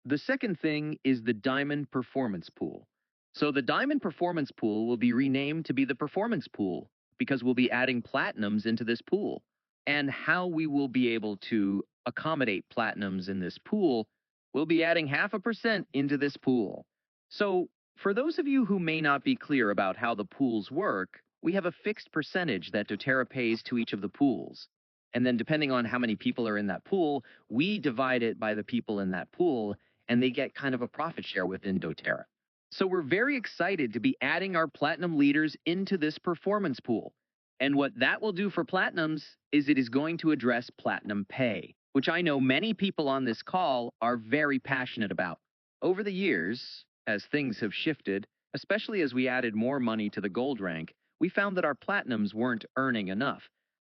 The second thing is the Diamond Performance Pool. So the Diamond Performance Pool will be renamed to be the Performance Pool because we'll be adding platinums into this pool. And how we will be able to accommodate platinums in this pool, we'll be adding 0.5% into this pool. So for those of you who may not be clear about how the pools work, we have a fixed percentage that doTERRA pays to each of the pools. And then depending on how many people are in that pool, we divide it by the people in that pool, and they get kind of a profit share within doTERRA. So we're very excited to be adding our platinum leaders into this performance pool. And what that will do for platinums is it is going to address platinum pay, which I know many people on this call are very passionate about. Over the years, as things have shifted, especially as we added more money to the gold rank, we found that our platinums weren't earning enough.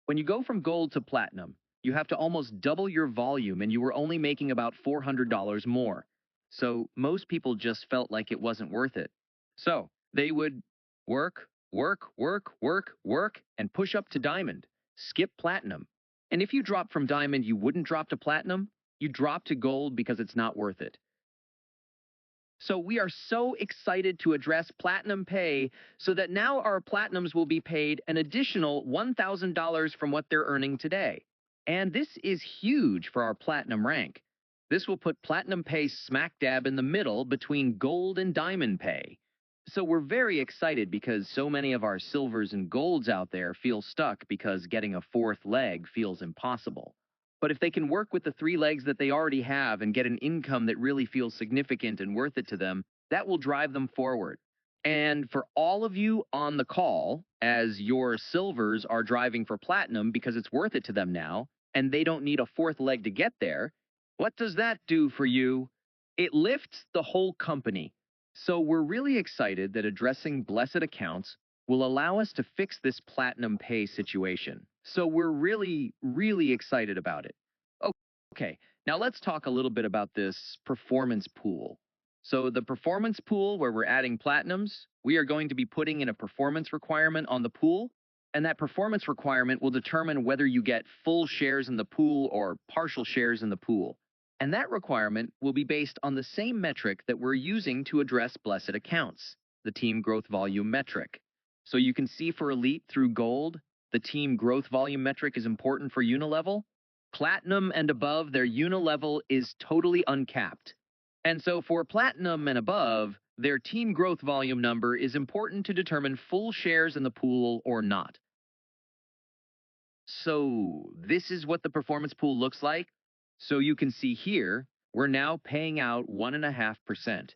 When you go from gold to platinum, you have to almost double your volume and you were only making about $400 more. So most people just felt like it wasn't worth it. So they would work, and push up to diamond, skip platinum. And if you drop from diamond, you wouldn't drop to platinum, you drop to gold because it's not worth it. So we are so excited to address platinum pay so that now our platinums will be paid an additional $1,000 from what they're earning today. And this is huge for our platinum rank. This will put platinum pay smack dab in the middle between gold and diamond pay. So we're very excited because so many of our silvers and golds out there feel stuck because getting a fourth leg feels impossible. But if they can work with the 3 legs that they already have and get an income that really feels significant and worth it to them, that will drive them forward. And for all of you on the call, as your silvers are driving for platinum because it's worth it to them now, and they don't need a 4th leg to get there, what does that do for you? It lifts the whole company. So we're really excited that addressing blessed accounts will allow us to fix this platinum pay situation. So we're really, really excited about it. Okay, now let's talk a little bit about this performance pool. So the performance pool where we're adding platinums, we are going to be putting in a performance requirement on the pool, and that performance requirement will determine whether you get full shares in the pool or partial shares in the pool. And that requirement will be based on the same metric that we're using to address blessed accounts, the team growth volume metric. So you can see for elite through gold, the team growth volume metric is important for Unilevel. Platinum and above, their Unilevel is totally uncapped. And so for platinum and above, their team growth volume number is important to determine full shares in the pool or not. So this is what the performance pool looks like. So you can see here, we're now paying out 1.5%.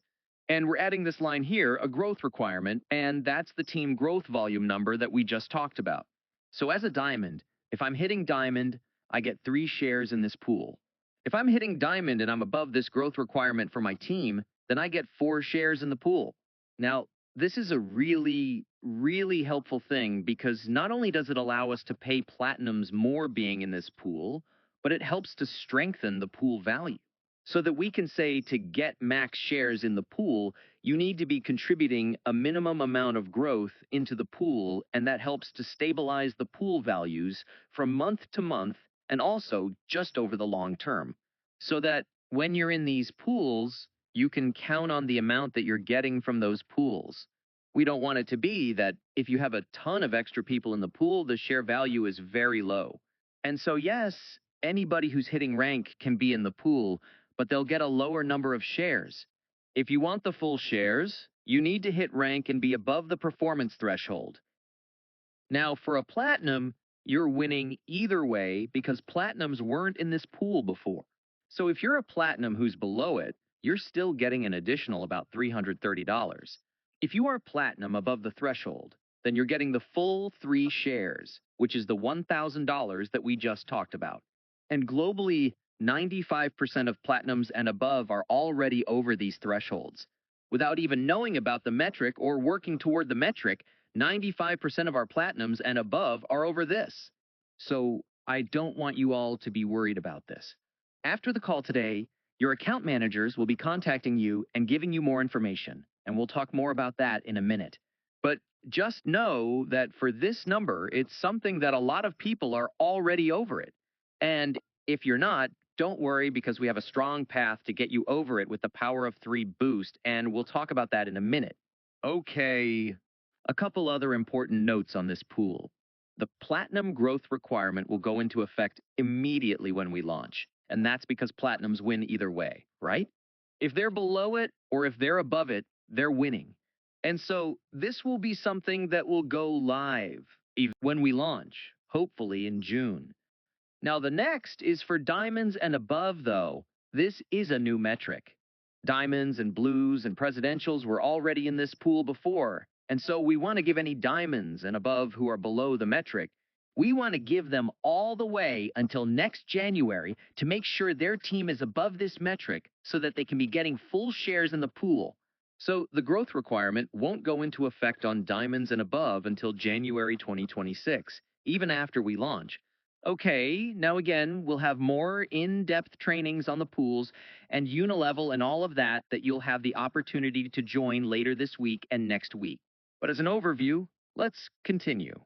And we're adding this line here, a growth requirement, and that's the team growth volume number that we just talked about. So as a diamond, if I'm hitting diamond, I get 3 shares in this pool. If I'm hitting diamond and I'm above this growth requirement for my team, then I get 4 shares in the pool. Now, this is a really, really helpful thing because not only does it allow us to pay platinums more being in this pool, but it helps to strengthen the pool value. So that we can say to get max shares in the pool, you need to be contributing a minimum amount of growth into the pool, and that helps to stabilize the pool values from month to month and also just over the long term. So that when you're in these pools, you can count on the amount that you're getting from those pools. We don't want it to be that if you have a ton of extra people in the pool, the share value is very low. And so yes, anybody who's hitting rank can be in the pool, but they'll get a lower number of shares. If you want the full shares, you need to hit rank and be above the performance threshold. Now, for a platinum, you're winning either way because platinums weren't in this pool before. So if you're a platinum who's below it, you're still getting an additional about $330. If you are platinum above the threshold, then you're getting the full 3 shares, which is the $1,000 that we just talked about. And globally, 95% of platinums and above are already over these thresholds. Without even knowing about the metric or working toward the metric, 95% of our platinums and above are over this. So I don't want you all to be worried about this. After the call today, your account managers will be contacting you and giving you more information, and we'll talk more about that in a minute. But just know that for this number, it's something that a lot of people are already over it. And if you're not, don't worry because we have a strong path to get you over it with the Power of 3 boost, and we'll talk about that in a minute. Okay, a couple other important notes on this pool. The platinum growth requirement will go into effect immediately when we launch, and that's because platinums win either way, right? If they're below it or if they're above it, they're winning. And so this will be something that will go live when we launch, hopefully in June. Now, the next is for diamonds and above, though. This is a new metric. Diamonds and blues and presidentials were already in this pool before, and so we want to give any diamonds and above who are below the metric, we want to give them all the way until next January to make sure their team is above this metric so that they can be getting full shares in the pool. So the growth requirement won't go into effect on diamonds and above until January 2026, even after we launch. Okay, now again, we'll have more in-depth trainings on the pools and Unilevel and all of that you'll have the opportunity to join later this week and next week. But as an overview, let's continue.